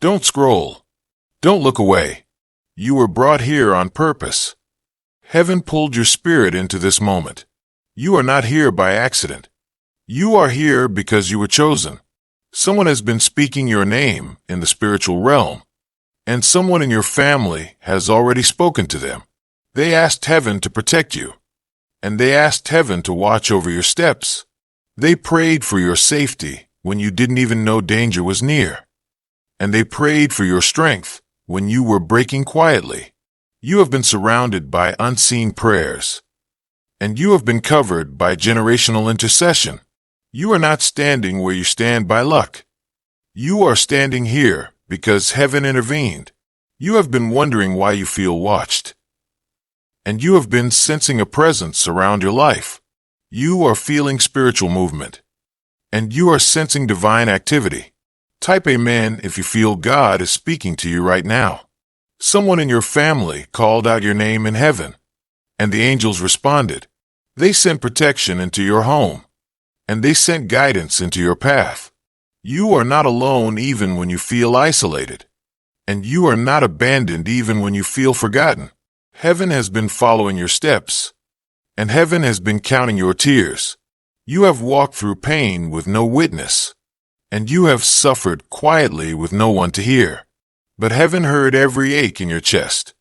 Don't scroll. Don't look away. You were brought here on purpose. Heaven pulled your spirit into this moment. You are not here by accident. You are here because you were chosen. Someone has been speaking your name in the spiritual realm, and someone in your family has already spoken to them. They asked heaven to protect you, and they asked heaven to watch over your steps. They prayed for your safety when you didn't even know danger was near, and they prayed for your strength when you were breaking quietly. You have been surrounded by unseen prayers, and you have been covered by generational intercession. You are not standing where you stand by luck. You are standing here because heaven intervened. You have been wondering why you feel watched, and you have been sensing a presence around your life. You are feeling spiritual movement, and you are sensing divine activity. Type Amen if you feel God is speaking to you right now. Someone in your family called out your name in heaven, and the angels responded. They sent protection into your home, and they sent guidance into your path. You are not alone even when you feel isolated, and you are not abandoned even when you feel forgotten. Heaven has been following your steps, and heaven has been counting your tears. You have walked through pain with no witness, and you have suffered quietly with no one to hear. But heaven heard every ache in your chest,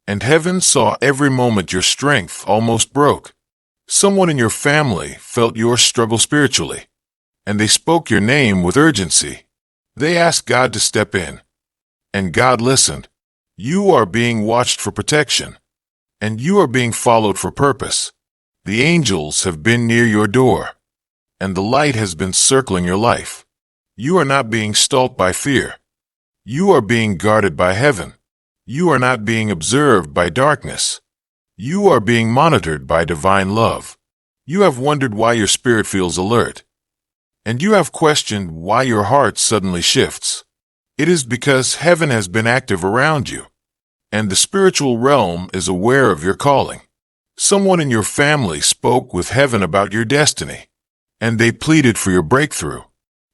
and heaven saw every moment your strength almost broke. Someone in your family felt your struggle spiritually, and they spoke your name with urgency. They asked God to step in, and God listened. You are being watched for protection, and you are being followed for purpose. The angels have been near your door, and the light has been circling your life. You are not being stalked by fear. You are being guarded by heaven. You are not being observed by darkness. You are being monitored by divine love. You have wondered why your spirit feels alert, and you have questioned why your heart suddenly shifts. It is because heaven has been active around you, and the spiritual realm is aware of your calling. Someone in your family spoke with heaven about your destiny, and they pleaded for your breakthrough.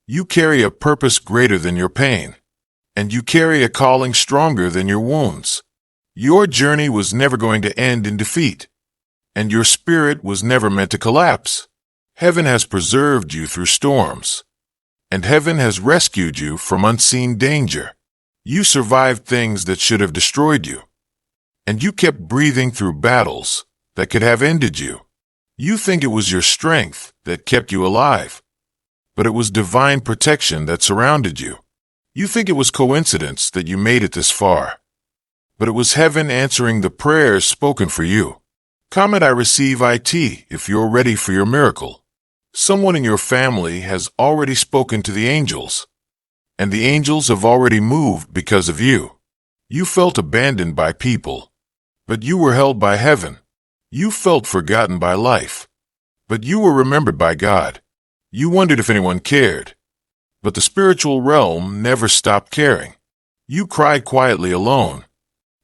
You carry a purpose greater than your pain, and you carry a calling stronger than your wounds. Your journey was never going to end in defeat, and your spirit was never meant to collapse. Heaven has preserved you through storms, and heaven has rescued you from unseen danger. You survived things that should have destroyed you, and you kept breathing through battles that could have ended you. You think it was your strength that kept you alive, but it was divine protection that surrounded you. You think it was coincidence that you made it this far, but it was heaven answering the prayers spoken for you. Comment I receive IT if you're ready for your miracle. Someone in your family has already spoken to the angels, and the angels have already moved because of you. You felt abandoned by people, but you were held by heaven. You felt forgotten by life, but you were remembered by God. You wondered if anyone cared, but the spiritual realm never stopped caring. You cried quietly alone,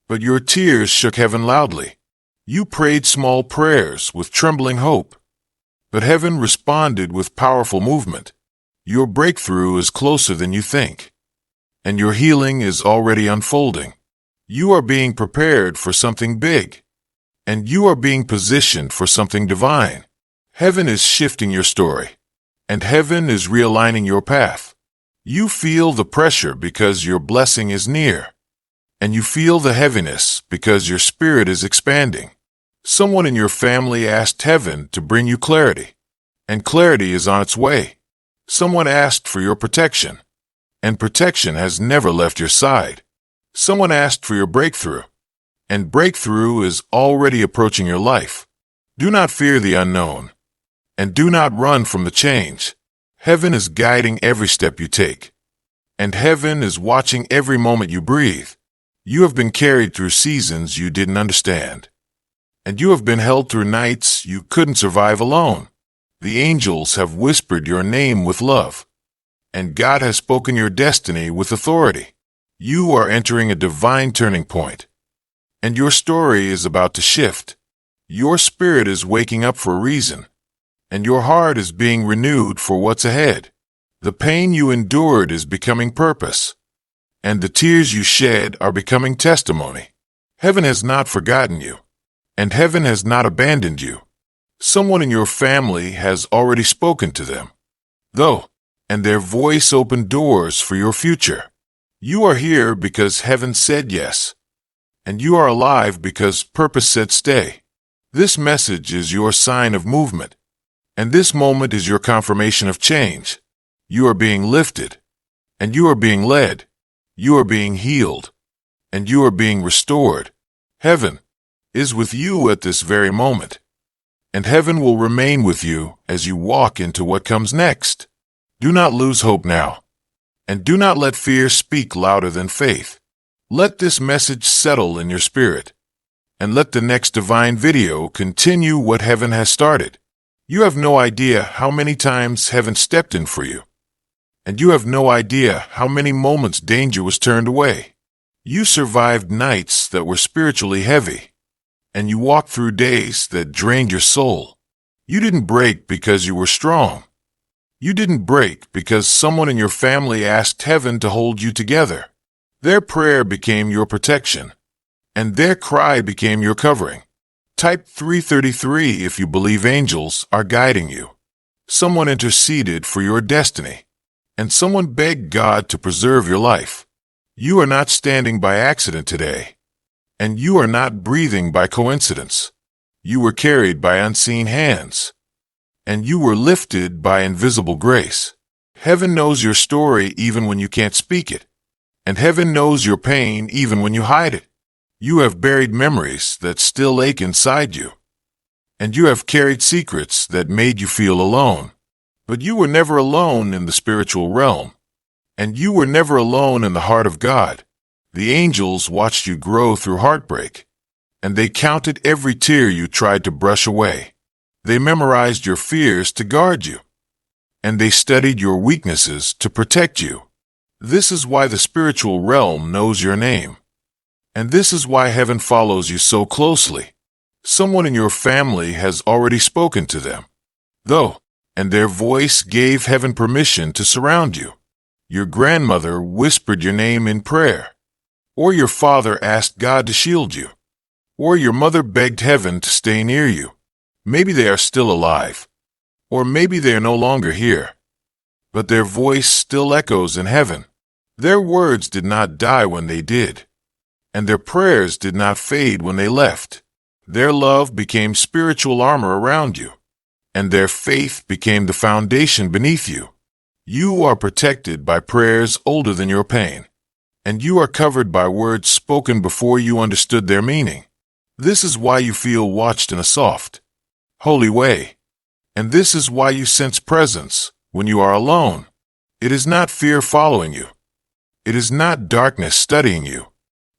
but your tears shook heaven loudly. You prayed small prayers with trembling hope, but heaven responded with powerful movement. Your breakthrough is closer than you think, and your healing is already unfolding. You are being prepared for something big, and you are being positioned for something divine. Heaven is shifting your story, and heaven is realigning your path. You feel the pressure because your blessing is near, and you feel the heaviness because your spirit is expanding. Someone in your family asked heaven to bring you clarity, and clarity is on its way. Someone asked for your protection, and protection has never left your side. Someone asked for your breakthrough, and breakthrough is already approaching your life. Do not fear the unknown, and do not run from the change. Heaven is guiding every step you take, and heaven is watching every moment you breathe. You have been carried through seasons you didn't understand, and you have been held through nights you couldn't survive alone. The angels have whispered your name with love, and God has spoken your destiny with authority. You are entering a divine turning point, and your story is about to shift. Your spirit is waking up for a reason, and your heart is being renewed for what's ahead. The pain you endured is becoming purpose, and the tears you shed are becoming testimony. Heaven has not forgotten you, and heaven has not abandoned you. Someone in your family has already spoken to them, though, and their voice opened doors for your future. You are here because heaven said yes, and you are alive because purpose said stay. This message is your sign of movement, and this moment is your confirmation of change. You are being lifted, and you are being led. You are being healed, and you are being restored. Heaven is with you at this very moment, and heaven will remain with you as you walk into what comes next. Do not lose hope now, and do not let fear speak louder than faith. Let this message settle in your spirit, and let the next divine video continue what heaven has started. You have no idea how many times heaven stepped in for you, and you have no idea how many moments danger was turned away. You survived nights that were spiritually heavy, and you walked through days that drained your soul. You didn't break because you were strong. You didn't break because someone in your family asked heaven to hold you together. Their prayer became your protection, and their cry became your covering. Type 333 if you believe angels are guiding you. Someone interceded for your destiny, and someone begged God to preserve your life. You are not standing by accident today, and you are not breathing by coincidence. You were carried by unseen hands, and you were lifted by invisible grace. Heaven knows your story even when you can't speak it, and heaven knows your pain even when you hide it. You have buried memories that still ache inside you, and you have carried secrets that made you feel alone. But you were never alone in the spiritual realm, and you were never alone in the heart of God. The angels watched you grow through heartbreak, and they counted every tear you tried to brush away. They memorized your fears to guard you, and they studied your weaknesses to protect you. This is why the spiritual realm knows your name, and this is why heaven follows you so closely. Someone in your family has already spoken to them, though, and their voice gave heaven permission to surround you. Your grandmother whispered your name in prayer, or your father asked God to shield you, or your mother begged heaven to stay near you. Maybe they are still alive, or maybe they are no longer here, but their voice still echoes in heaven. Their words did not die when they did, and their prayers did not fade when they left. Their love became spiritual armor around you, and their faith became the foundation beneath you. You are protected by prayers older than your pain, and you are covered by words spoken before you understood their meaning. This is why you feel watched in a soft, holy way, and this is why you sense presence when you are alone. It is not fear following you. It is not darkness studying you.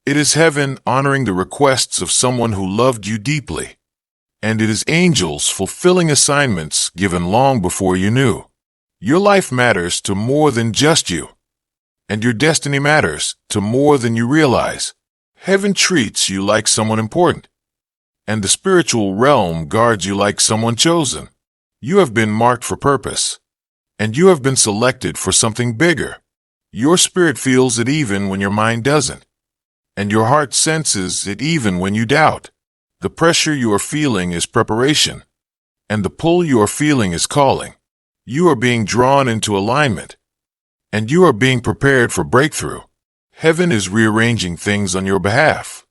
It is heaven honoring the requests of someone who loved you deeply, and it is angels fulfilling assignments given long before you knew. Your life matters to more than just you, and your destiny matters to more than you realize. Heaven treats you like someone important, and the spiritual realm guards you like someone chosen. You have been marked for purpose, and you have been selected for something bigger. Your spirit feels it even when your mind doesn't, and your heart senses it even when you doubt. The pressure you are feeling is preparation, and the pull you are feeling is calling. You are being drawn into alignment, and you are being prepared for breakthrough. Heaven is rearranging things on your behalf,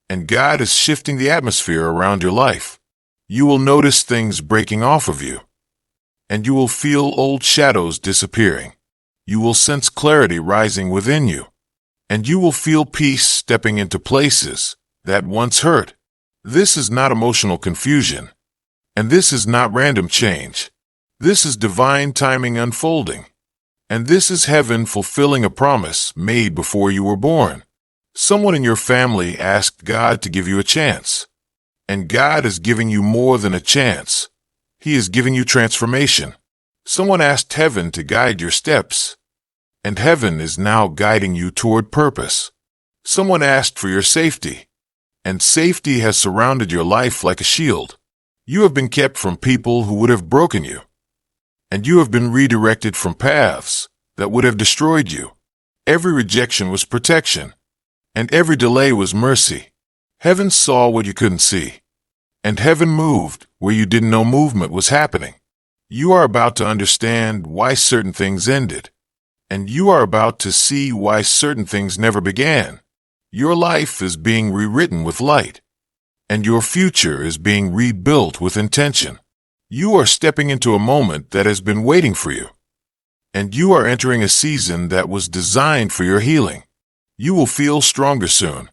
and God is shifting the atmosphere around your life. You will notice things breaking off of you, and you will feel old shadows disappearing. You will sense clarity rising within you, and you will feel peace stepping into places that once hurt. This is not emotional confusion, and this is not random change. This is divine timing unfolding, and this is heaven fulfilling a promise made before you were born. Someone in your family asked God to give you a chance, and God is giving you more than a chance. He is giving you transformation. Someone asked heaven to guide your steps, and heaven is now guiding you toward purpose. Someone asked for your safety, and safety has surrounded your life like a shield. You have been kept from people who would have broken you, and you have been redirected from paths that would have destroyed you. Every rejection was protection, and every delay was mercy. Heaven saw what you couldn't see, and heaven moved where you didn't know movement was happening. You are about to understand why certain things ended, and you are about to see why certain things never began. Your life is being rewritten with light, and your future is being rebuilt with intention. You are stepping into a moment that has been waiting for you, and you are entering a season that was designed for your healing. You will feel stronger soon,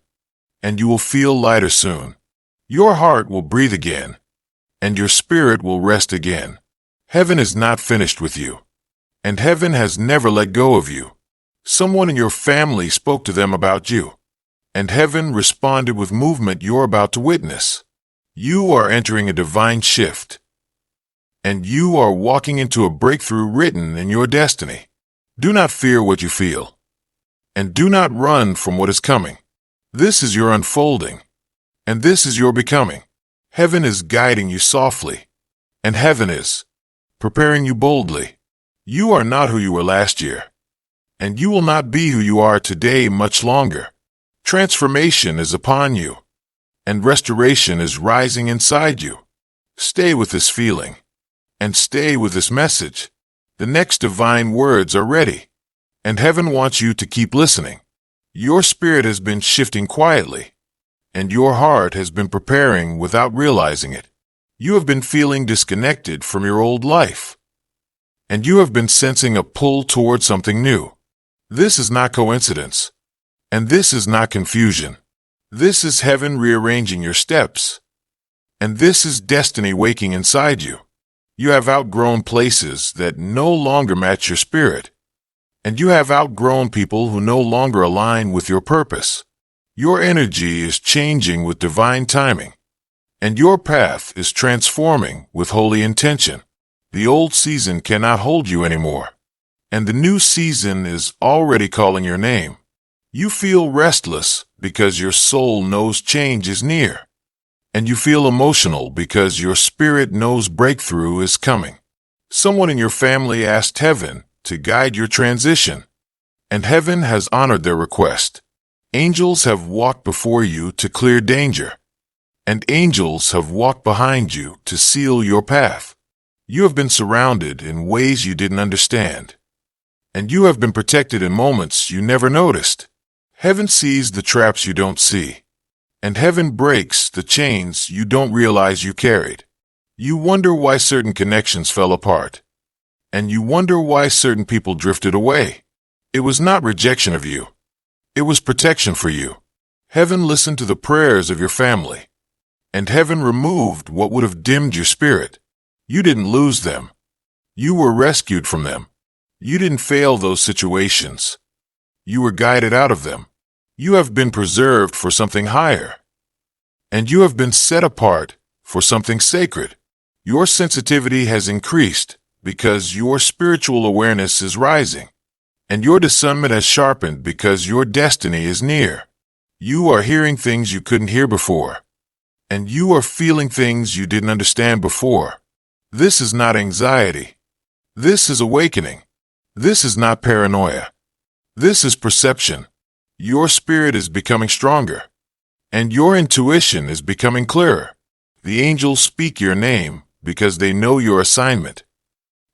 and you will feel lighter soon. Your heart will breathe again, and your spirit will rest again. Heaven is not finished with you, and heaven has never let go of you. Someone in your family spoke to them about you, and heaven responded with movement you're about to witness. You are entering a divine shift, and you are walking into a breakthrough written in your destiny. Do not fear what you feel, and do not run from what is coming. This is your unfolding, and this is your becoming. Heaven is guiding you softly, and heaven is preparing you boldly. You are not who you were last year, and you will not be who you are today much longer. Transformation is upon you, and restoration is rising inside you. Stay with this feeling, and stay with this message. The next divine words are ready, and heaven wants you to keep listening. Your spirit has been shifting quietly, and your heart has been preparing without realizing it. You have been feeling disconnected from your old life, and you have been sensing a pull toward something new. This is not coincidence, and this is not confusion. This is heaven rearranging your steps, and this is destiny waking inside you. You have outgrown places that no longer match your spirit, and you have outgrown people who no longer align with your purpose. Your energy is changing with divine timing, and your path is transforming with holy intention. The old season cannot hold you anymore, and the new season is already calling your name. You feel restless because your soul knows change is near, and you feel emotional because your spirit knows breakthrough is coming. Someone in your family asked heaven to guide your transition, and heaven has honored their request. Angels have walked before you to clear danger, and angels have walked behind you to seal your path. You have been surrounded in ways you didn't understand, and you have been protected in moments you never noticed. Heaven sees the traps you don't see, and heaven breaks the chains you don't realize you carried. You wonder why certain connections fell apart, and you wonder why certain people drifted away. It was not rejection of you. It was protection for you. Heaven listened to the prayers of your family, and heaven removed what would have dimmed your spirit. You didn't lose them. You were rescued from them. You didn't fail those situations. You were guided out of them. You have been preserved for something higher, and you have been set apart for something sacred. Your sensitivity has increased because your spiritual awareness is rising, and your discernment has sharpened because your destiny is near. You are hearing things you couldn't hear before, and you are feeling things you didn't understand before. This is not anxiety. This is awakening. This is not paranoia. This is perception. Your spirit is becoming stronger, and your intuition is becoming clearer. The angels speak your name because they know your assignment,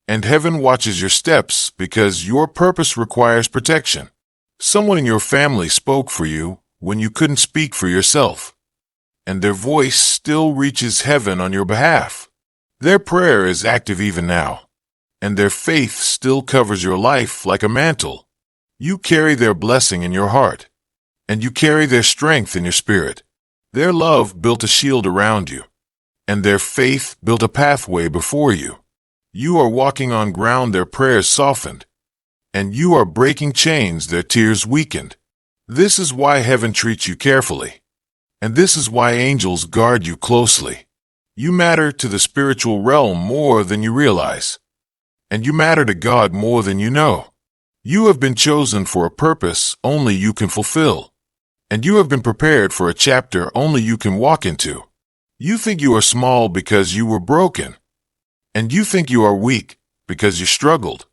and heaven watches your steps because your purpose requires protection. Someone in your family spoke for you when you couldn't speak for yourself, and their voice still reaches heaven on your behalf. Their prayer is active even now, and their faith still covers your life like a mantle. You carry their blessing in your heart, and you carry their strength in your spirit. Their love built a shield around you, and their faith built a pathway before you. You are walking on ground their prayers softened, and you are breaking chains their tears weakened. This is why heaven treats you carefully, and this is why angels guard you closely. You matter to the spiritual realm more than you realize, and you matter to God more than you know. You have been chosen for a purpose only you can fulfill, and you have been prepared for a chapter only you can walk into. You think you are small because you were broken, and you think you are weak because you struggled,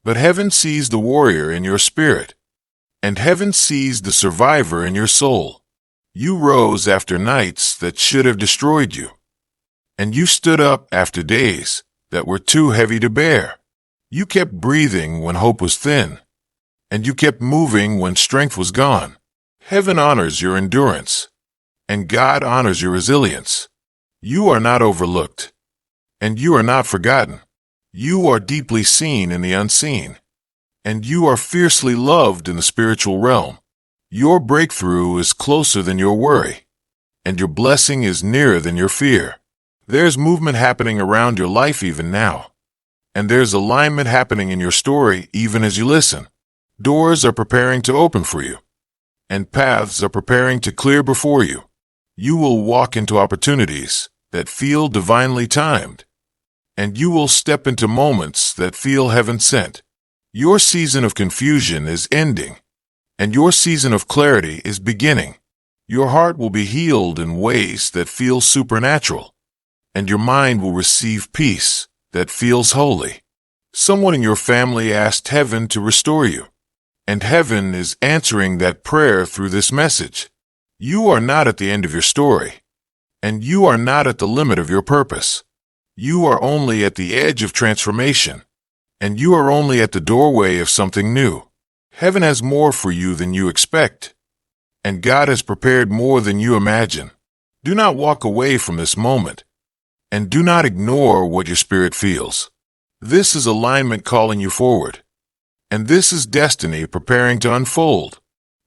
but heaven sees the warrior in your spirit, and heaven sees the survivor in your soul. You rose after nights that should have destroyed you, and you stood up after days that were too heavy to bear. You kept breathing when hope was thin, and you kept moving when strength was gone. Heaven honors your endurance, and God honors your resilience. You are not overlooked, and you are not forgotten. You are deeply seen in the unseen, and you are fiercely loved in the spiritual realm. Your breakthrough is closer than your worry, and your blessing is nearer than your fear. There's movement happening around your life even now, and there's alignment happening in your story even as you listen. Doors are preparing to open for you, and paths are preparing to clear before you. You will walk into opportunities that feel divinely timed, and you will step into moments that feel heaven-sent. Your season of confusion is ending, and your season of clarity is beginning. Your heart will be healed in ways that feel supernatural, and your mind will receive peace that feels holy. Someone in your family asked heaven to restore you, and heaven is answering that prayer through this message. You are not at the end of your story, and you are not at the limit of your purpose. You are only at the edge of transformation, and you are only at the doorway of something new. Heaven has more for you than you expect, and God has prepared more than you imagine. Do not walk away from this moment, and do not ignore what your spirit feels. This is alignment calling you forward, and this is destiny preparing to unfold.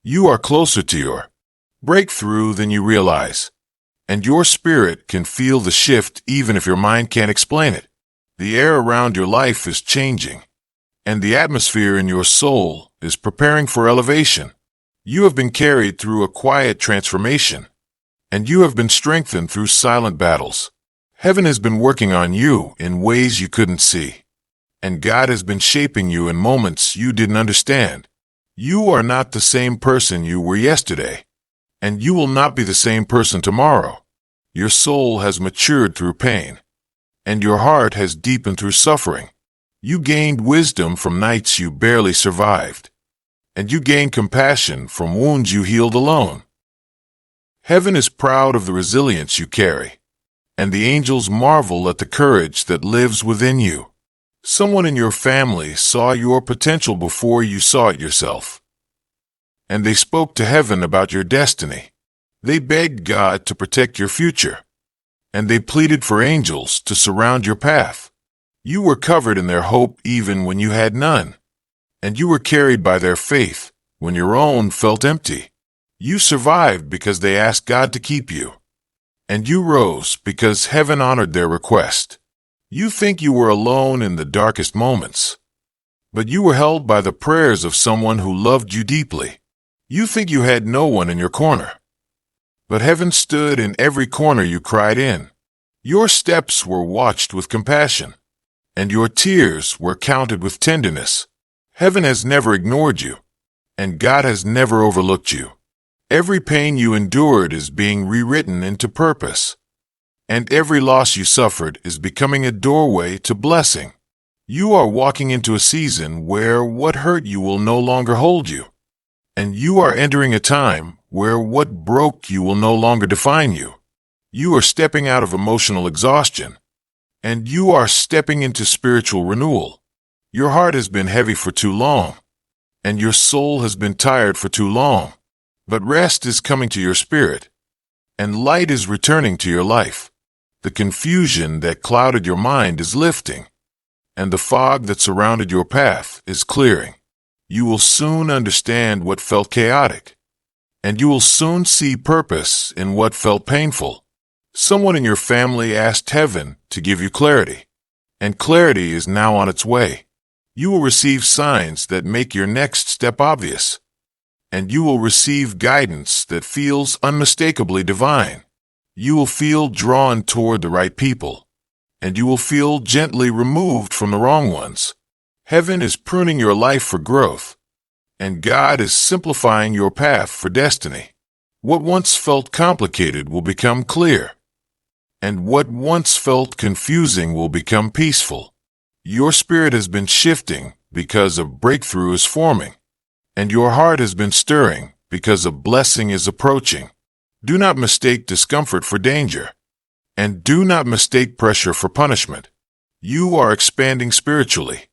You are closer to your breakthrough than you realize, and your spirit can feel the shift even if your mind can't explain it. The air around your life is changing, and the atmosphere in your soul is preparing for elevation. You have been carried through a quiet transformation, and you have been strengthened through silent battles. Heaven has been working on you in ways you couldn't see, and God has been shaping you in moments you didn't understand. You are not the same person you were yesterday, and you will not be the same person tomorrow. Your soul has matured through pain, and your heart has deepened through suffering. You gained wisdom from nights you barely survived, and you gained compassion from wounds you healed alone. Heaven is proud of the resilience you carry, and the angels marvel at the courage that lives within you. Someone in your family saw your potential before you saw it yourself, and they spoke to heaven about your destiny. They begged God to protect your future, and they pleaded for angels to surround your path. You were covered in their hope even when you had none, and you were carried by their faith when your own felt empty. You survived because they asked God to keep you, and you rose because heaven honored their request. You think you were alone in the darkest moments, but you were held by the prayers of someone who loved you deeply. You think you had no one in your corner, but heaven stood in every corner you cried in. Your steps were watched with compassion, and your tears were counted with tenderness. Heaven has never ignored you, and God has never overlooked you. Every pain you endured is being rewritten into purpose, and every loss you suffered is becoming a doorway to blessing. You are walking into a season where what hurt you will no longer hold you, and you are entering a time where what broke you will no longer define you. You are stepping out of emotional exhaustion, and you are stepping into spiritual renewal. Your heart has been heavy for too long, and your soul has been tired for too long, but rest is coming to your spirit, and light is returning to your life. The confusion that clouded your mind is lifting, and the fog that surrounded your path is clearing. You will soon understand what felt chaotic, and you will soon see purpose in what felt painful. Someone in your family asked heaven to give you clarity, and clarity is now on its way. You will receive signs that make your next step obvious, and you will receive guidance that feels unmistakably divine. You will feel drawn toward the right people, and you will feel gently removed from the wrong ones. Heaven is pruning your life for growth, and God is simplifying your path for destiny. What once felt complicated will become clear, and what once felt confusing will become peaceful. Your spirit has been shifting because a breakthrough is forming, and your heart has been stirring because a blessing is approaching. Do not mistake discomfort for danger, and do not mistake pressure for punishment. You are expanding spiritually,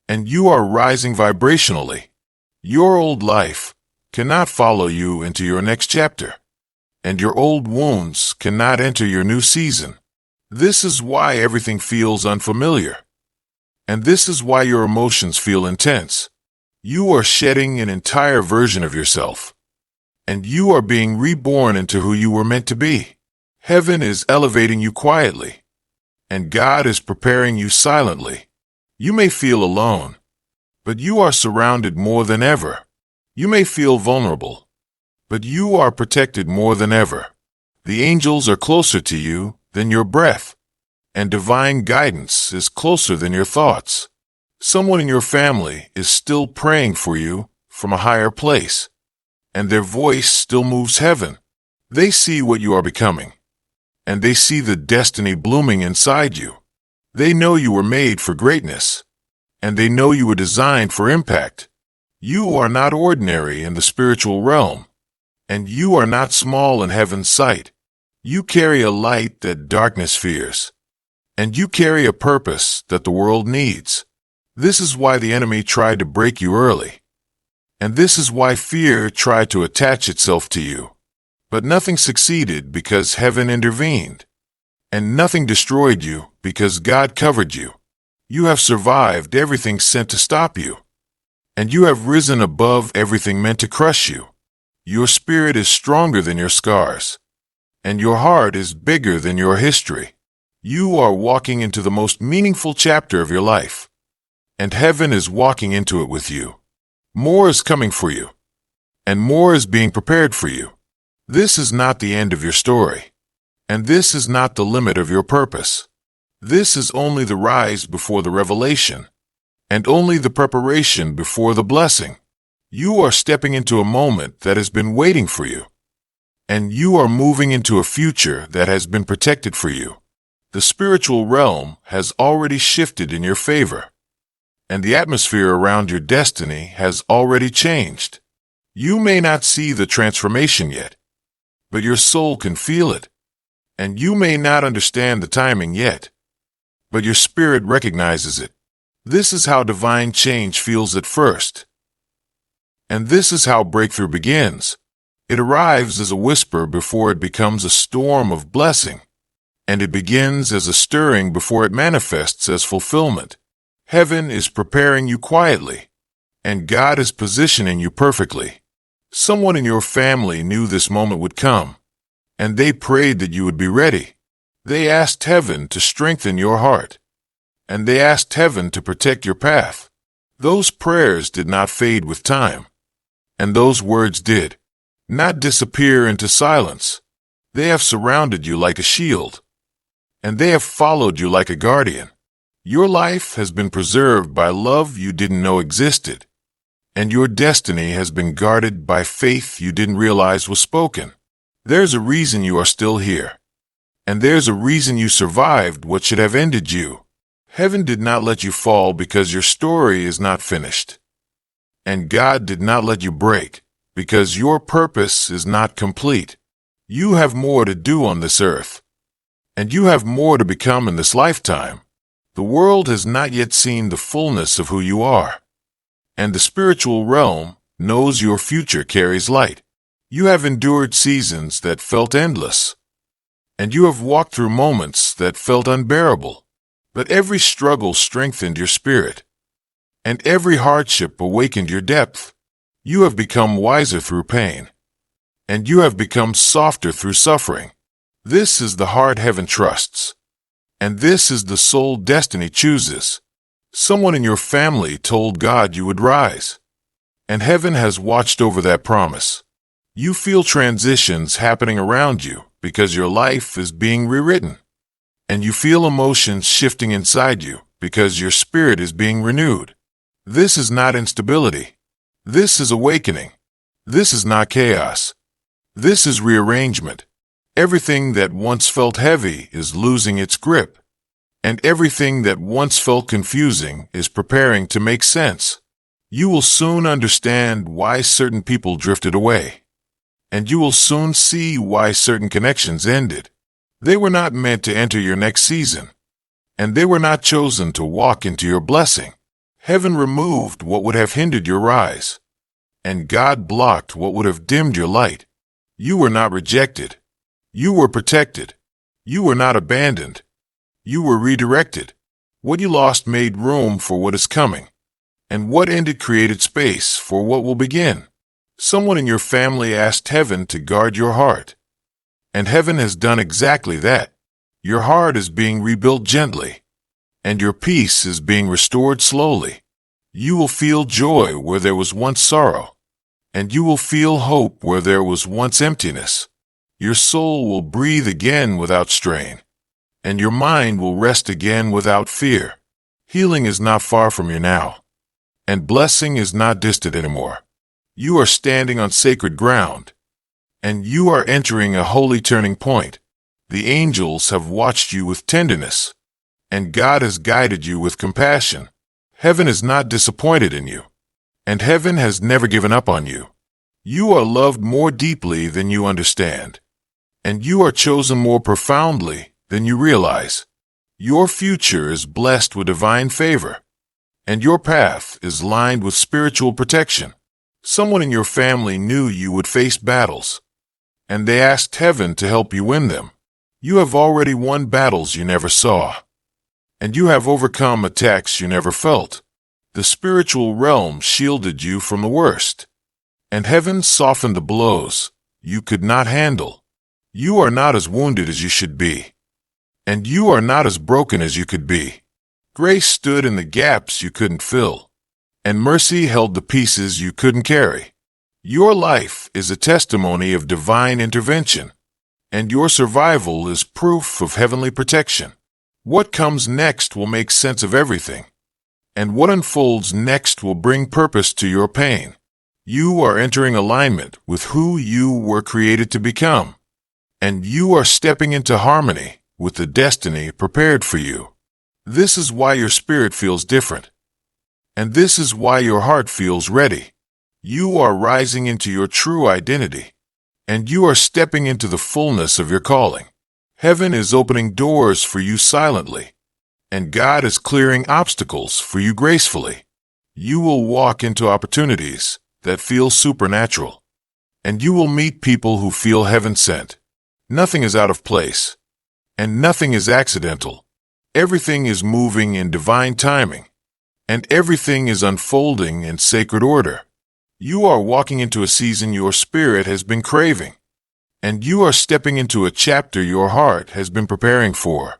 and you are rising vibrationally. Your old life cannot follow you into your next chapter, and your old wounds cannot enter your new season. This is why everything feels unfamiliar, and this is why your emotions feel intense. You are shedding an entire version of yourself, and you are being reborn into who you were meant to be. Heaven is elevating you quietly, and God is preparing you silently. You may feel alone, but you are surrounded more than ever. You may feel vulnerable, but you are protected more than ever. The angels are closer to you than your breath, and divine guidance is closer than your thoughts. Someone in your family is still praying for you from a higher place, and their voice still moves heaven. They see what you are becoming, and they see the destiny blooming inside you. They know you were made for greatness, and they know you were designed for impact. You are not ordinary in the spiritual realm, and you are not small in heaven's sight. You carry a light that darkness fears, and you carry a purpose that the world needs. This is why the enemy tried to break you early, and this is why fear tried to attach itself to you. But nothing succeeded because heaven intervened, and nothing destroyed you because God covered you. You have survived everything sent to stop you, and you have risen above everything meant to crush you. Your spirit is stronger than your scars, and your heart is bigger than your history. You are walking into the most meaningful chapter of your life, and heaven is walking into it with you. More is coming for you, and more is being prepared for you. This is not the end of your story, and this is not the limit of your purpose. This is only the rise before the revelation, and only the preparation before the blessing. You are stepping into a moment that has been waiting for you, and you are moving into a future that has been protected for you. The spiritual realm has already shifted in your favor, and the atmosphere around your destiny has already changed. You may not see the transformation yet, but your soul can feel it, and you may not understand the timing yet, but your spirit recognizes it. This is how divine change feels at first, and this is how breakthrough begins. It arrives as a whisper before it becomes a storm of blessing, and it begins as a stirring before it manifests as fulfillment. Heaven is preparing you quietly, and God is positioning you perfectly. Someone in your family knew this moment would come, and they prayed that you would be ready. They asked heaven to strengthen your heart, and they asked heaven to protect your path. Those prayers did not fade with time, and those words did not disappear into silence. They have surrounded you like a shield, and they have followed you like a guardian. Your life has been preserved by love you didn't know existed, and your destiny has been guarded by faith you didn't realize was spoken. There's a reason you are still here, and there's a reason you survived what should have ended you. Heaven did not let you fall because your story is not finished, and God did not let you break because your purpose is not complete. You have more to do on this earth, and you have more to become in this lifetime. The world has not yet seen the fullness of who you are, and the spiritual realm knows your future carries light. You have endured seasons that felt endless, and you have walked through moments that felt unbearable. But every struggle strengthened your spirit, and every hardship awakened your depth. You have become wiser through pain, and you have become softer through suffering. This is the heart heaven trusts, and this is the soul destiny chooses. Someone in your family told God you would rise, and heaven has watched over that promise. You feel transitions happening around you because your life is being rewritten, and you feel emotions shifting inside you because your spirit is being renewed. This is not instability. This is awakening. This is not chaos. This is rearrangement. Everything that once felt heavy is losing its grip, and everything that once felt confusing is preparing to make sense. You will soon understand why certain people drifted away. And you will soon see why certain connections ended. They were not meant to enter your next season. And they were not chosen to walk into your blessing. Heaven removed what would have hindered your rise. And God blocked what would have dimmed your light. You were not rejected. You were protected. You were not abandoned. You were redirected. What you lost made room for what is coming. And what ended created space for what will begin. Someone in your family asked heaven to guard your heart. And heaven has done exactly that. Your heart is being rebuilt gently. And your peace is being restored slowly. You will feel joy where there was once sorrow. And you will feel hope where there was once emptiness. Your soul will breathe again without strain. And your mind will rest again without fear. Healing is not far from you now. And blessing is not distant anymore. You are standing on sacred ground. And you are entering a holy turning point. The angels have watched you with tenderness. And God has guided you with compassion. Heaven is not disappointed in you. And heaven has never given up on you. You are loved more deeply than you understand. And you are chosen more profoundly than you realize. Your future is blessed with divine favor. And your path is lined with spiritual protection. Someone in your family knew you would face battles. And they asked heaven to help you win them. You have already won battles you never saw. And you have overcome attacks you never felt. The spiritual realm shielded you from the worst. And heaven softened the blows you could not handle. You are not as wounded as you should be. And you are not as broken as you could be. Grace stood in the gaps you couldn't fill. And mercy held the pieces you couldn't carry. Your life is a testimony of divine intervention. And your survival is proof of heavenly protection. What comes next will make sense of everything. And what unfolds next will bring purpose to your pain. You are entering alignment with who you were created to become. And you are stepping into harmony with the destiny prepared for you. This is why your spirit feels different. And this is why your heart feels ready. You are rising into your true identity. And you are stepping into the fullness of your calling. Heaven is opening doors for you silently. And God is clearing obstacles for you gracefully. You will walk into opportunities that feel supernatural. And you will meet people who feel heaven sent. Nothing is out of place. And nothing is accidental. Everything is moving in divine timing. And everything is unfolding in sacred order. You are walking into a season your spirit has been craving. And you are stepping into a chapter your heart has been preparing for.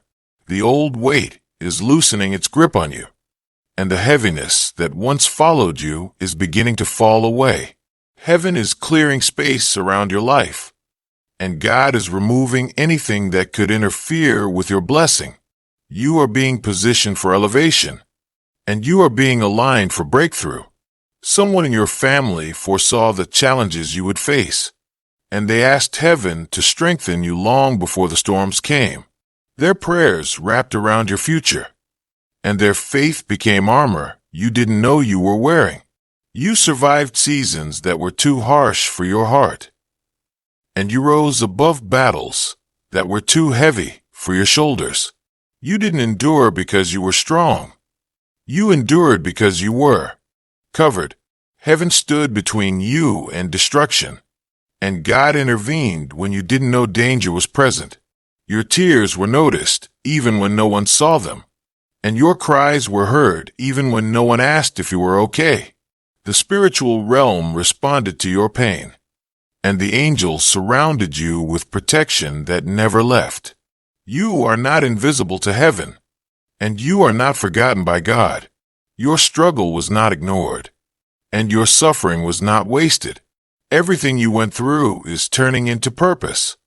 The old weight is loosening its grip on you. And the heaviness that once followed you is beginning to fall away. Heaven is clearing space around your life. And God is removing anything that could interfere with your blessing. You are being positioned for elevation. And you are being aligned for breakthrough. Someone in your family foresaw the challenges you would face. And they asked heaven to strengthen you long before the storms came. Their prayers wrapped around your future. And their faith became armor you didn't know you were wearing. You survived seasons that were too harsh for your heart. And you rose above battles that were too heavy for your shoulders. You didn't endure because you were strong. You endured because you were covered. Heaven stood between you and destruction. And God intervened when you didn't know danger was present. Your tears were noticed even when no one saw them. And your cries were heard even when no one asked if you were okay. The spiritual realm responded to your pain. And the angels surrounded you with protection that never left. You are not invisible to heaven. And you are not forgotten by God. Your struggle was not ignored. And your suffering was not wasted. Everything you went through is turning into purpose.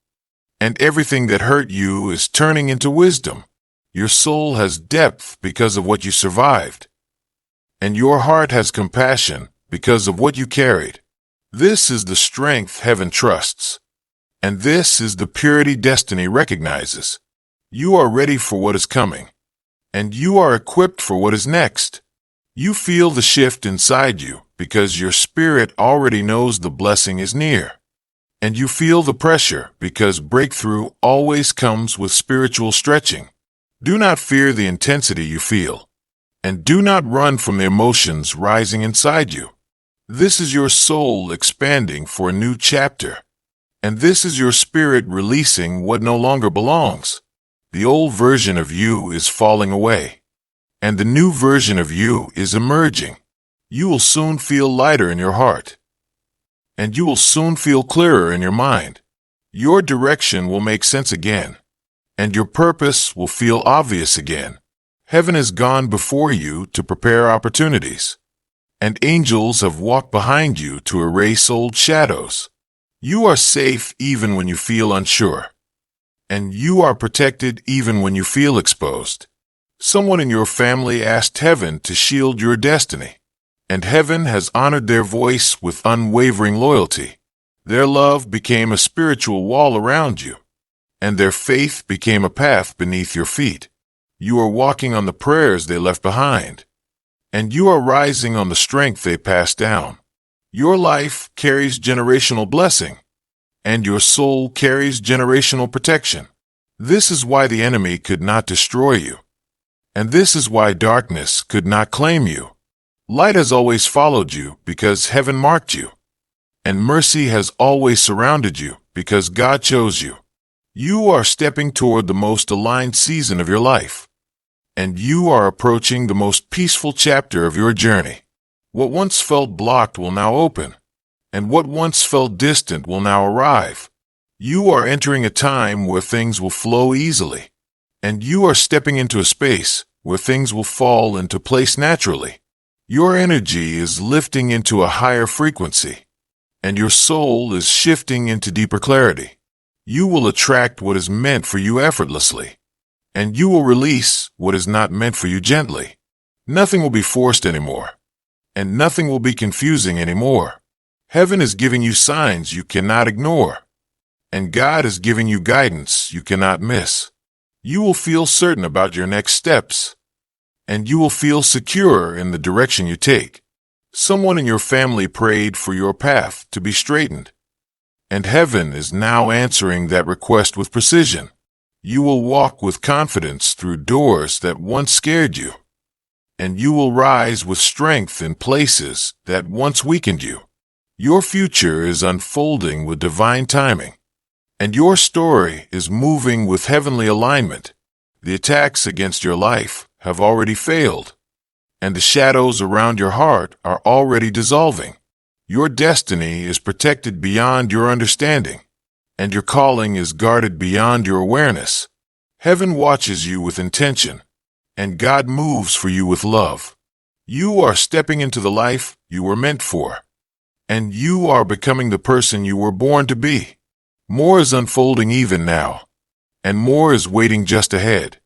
And everything that hurt you is turning into wisdom. Your soul has depth because of what you survived. And your heart has compassion because of what you carried. This is the strength heaven trusts. And this is the purity destiny recognizes. You are ready for what is coming. And you are equipped for what is next. You feel the shift inside you because your spirit already knows the blessing is near. And you feel the pressure because breakthrough always comes with spiritual stretching. Do not fear the intensity you feel. And do not run from the emotions rising inside you. This is your soul expanding for a new chapter. And this is your spirit releasing what no longer belongs. The old version of you is falling away. And the new version of you is emerging. You will soon feel lighter in your heart. And you will soon feel clearer in your mind. Your direction will make sense again. And your purpose will feel obvious again. Heaven has gone before you to prepare opportunities. And angels have walked behind you to erase old shadows. You are safe even when you feel unsure. And you are protected even when you feel exposed. Someone in your family asked heaven to shield your destiny. And heaven has honored their voice with unwavering loyalty. Their love became a spiritual wall around you. And their faith became a path beneath your feet. You are walking on the prayers they left behind. And you are rising on the strength they passed down. Your life carries generational blessing. And your soul carries generational protection. This is why the enemy could not destroy you. And this is why darkness could not claim you. Light has always followed you because heaven marked you. And mercy has always surrounded you because God chose you. You are stepping toward the most aligned season of your life. And you are approaching the most peaceful chapter of your journey. What once felt blocked will now open. And what once felt distant will now arrive. You are entering a time where things will flow easily. And you are stepping into a space where things will fall into place naturally. Your energy is lifting into a higher frequency. And your soul is shifting into deeper clarity. You will attract what is meant for you effortlessly. And you will release what is not meant for you gently. Nothing will be forced anymore. And nothing will be confusing anymore. Heaven is giving you signs you cannot ignore. And God is giving you guidance you cannot miss. You will feel certain about your next steps. And you will feel secure in the direction you take. Someone in your family prayed for your path to be straightened. And heaven is now answering that request with precision. You will walk with confidence through doors that once scared you. And you will rise with strength in places that once weakened you. Your future is unfolding with divine timing. And your story is moving with heavenly alignment. The attacks against your life have already failed. And the shadows around your heart are already dissolving. Your destiny is protected beyond your understanding, and your calling is guarded beyond your awareness. Heaven watches you with intention, and God moves for you with love. You are stepping into the life you were meant for, and you are becoming the person you were born to be. More is unfolding even now, and more is waiting just ahead.